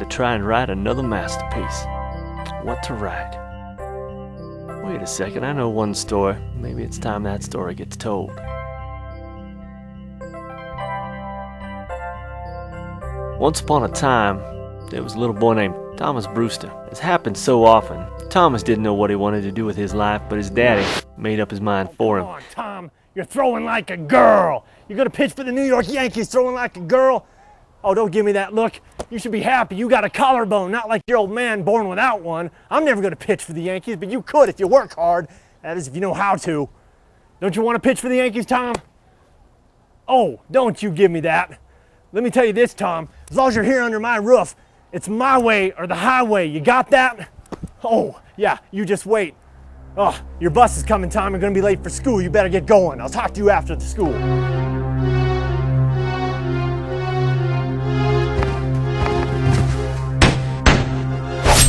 to try and write another masterpiece. What to write? Wait a second, I know one story. Maybe it's time that story gets told. Once upon a time, there was a little boy named Thomas Brewster. This happened so often. Thomas didn't know what he wanted to do with his life, but his daddy made up his mind for him. Come on, Tom. You're throwing like a girl. You're going to pitch for the New York Yankees throwing like a girl? Oh, don't give me that look. You should be happy you got a collarbone, not like your old man born without one. I'm never going to pitch for the Yankees, but you could if you work hard. That is, if you know how to. Don't you want to pitch for the Yankees, Tom? Oh, don't you give me that. Let me tell you this, Tom. As long as you're here under my roof, it's my way or the highway. You got that? Oh, yeah, you just wait. Oh, your bus is coming, Tom. You're going to be late for school. You better get going. I'll talk to you after the school.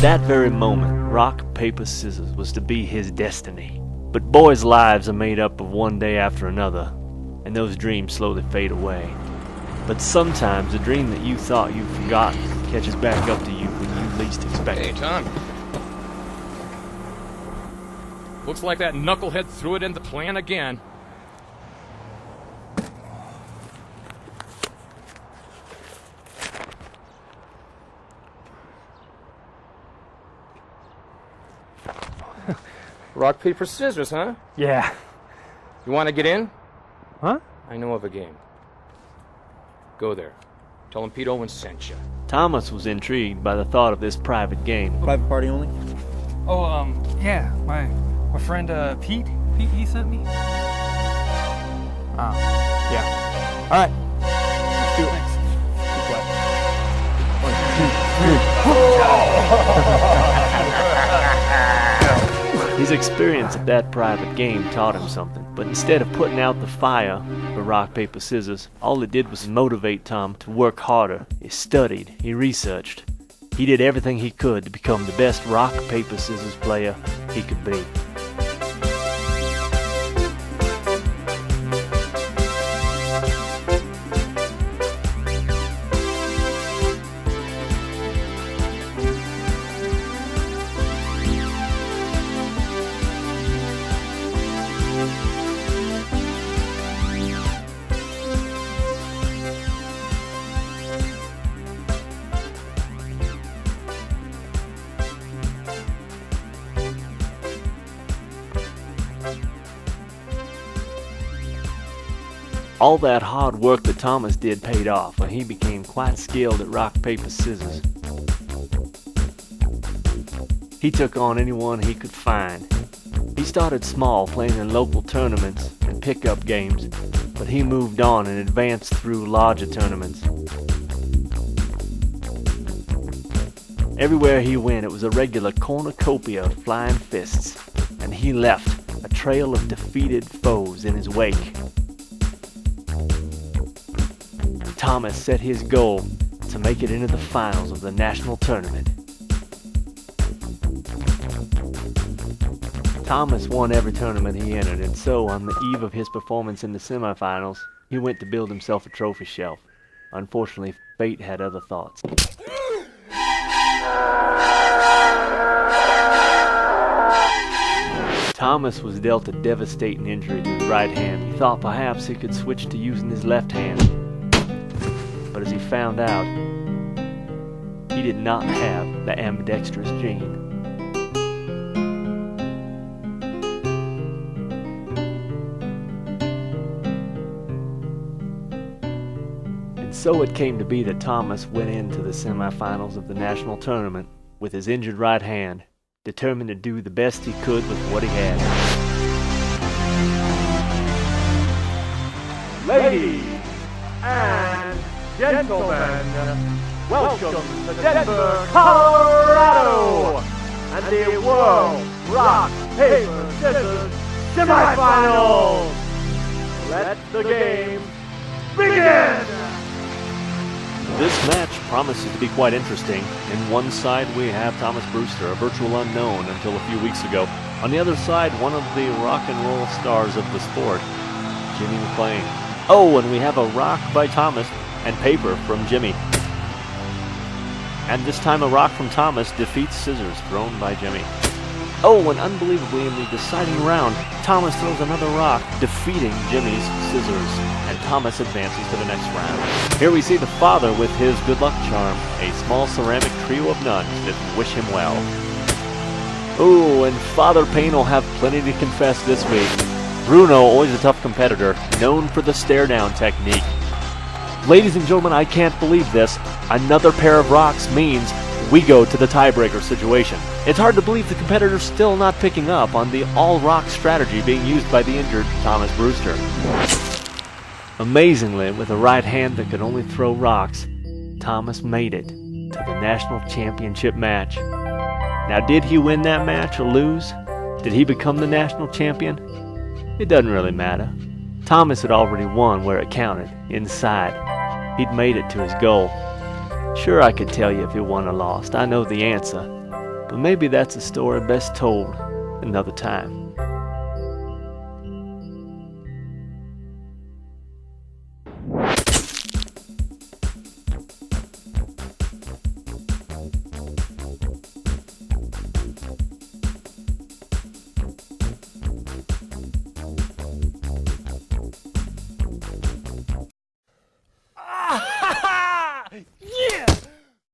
That very moment, rock, paper, scissors was to be his destiny. But boys' lives are made up of one day after another, and those dreams slowly fade away. But sometimes a dream that you thought you'd forgotten catches back up to you when you least expect it. Hey, Tom. Looks like that knucklehead threw it in the plan again. Rock, paper, scissors, huh? Yeah. You want to get in? Huh? I know of a game. Go there. Tell him Pete Owens sent you. Thomas was intrigued by the thought of this private game. Private party only? Oh, yeah, my friend, Pete, he sent me. Yeah. All right. Let's do it. Thanks. His experience at that private game taught him something, but instead of putting out the fire for rock, paper, scissors, all it did was motivate Tom to work harder. He studied, he researched. He did everything he could to become the best rock, paper, scissors player he could be. All that hard work that Thomas did paid off, and he became quite skilled at rock, paper, scissors. He took on anyone he could find. He started small, playing in local tournaments and pickup games, but he moved on and advanced through larger tournaments. Everywhere he went, it was a regular cornucopia of flying fists, and he left a trail of defeated foes in his wake. Thomas set his goal to make it into the finals of the national tournament. Thomas won every tournament he entered, and so on the eve of his performance in the semifinals, he went to build himself a trophy shelf. Unfortunately, fate had other thoughts. Thomas was dealt a devastating injury to his right hand. He thought perhaps he could switch to using his left hand. But as he found out, he did not have the ambidextrous gene. And so it came to be that Thomas went into the semifinals of the national tournament with his injured right hand, determined to do the best he could with what he had. Ladies and gentlemen, welcome to Denver, Colorado, and the World Rock, Paper, Scissors Semifinals. Let the game begin! This match promises to be quite interesting. In one side we have Thomas Brewster, a virtual unknown until a few weeks ago. On the other side, one of the rock and roll stars of the sport, Jimmy McClain. Oh, and we have a rock by Thomas and paper from Jimmy. And this time a rock from Thomas defeats scissors thrown by Jimmy. Oh, and unbelievably in the deciding round, Thomas throws another rock, defeating Jimmy's scissors, and Thomas advances to the next round. Here we see the father with his good luck charm, a small ceramic trio of nuns that wish him well. Oh, and Father Payne will have plenty to confess this week. Bruno, always a tough competitor, known for the stare-down technique. Ladies and gentlemen, I can't believe this. Another pair of rocks means we go to the tiebreaker situation. It's hard to believe the competitor's still not picking up on the all-rock strategy being used by the injured Thomas Brewster. Amazingly, with a right hand that could only throw rocks, Thomas made it to the national championship match. Now, did he win that match or lose? Did he become the national champion? It doesn't really matter. Thomas had already won where it counted, inside. He'd made it to his goal. Sure, I could tell you if he won or lost. I know the answer. But maybe that's a story best told another time.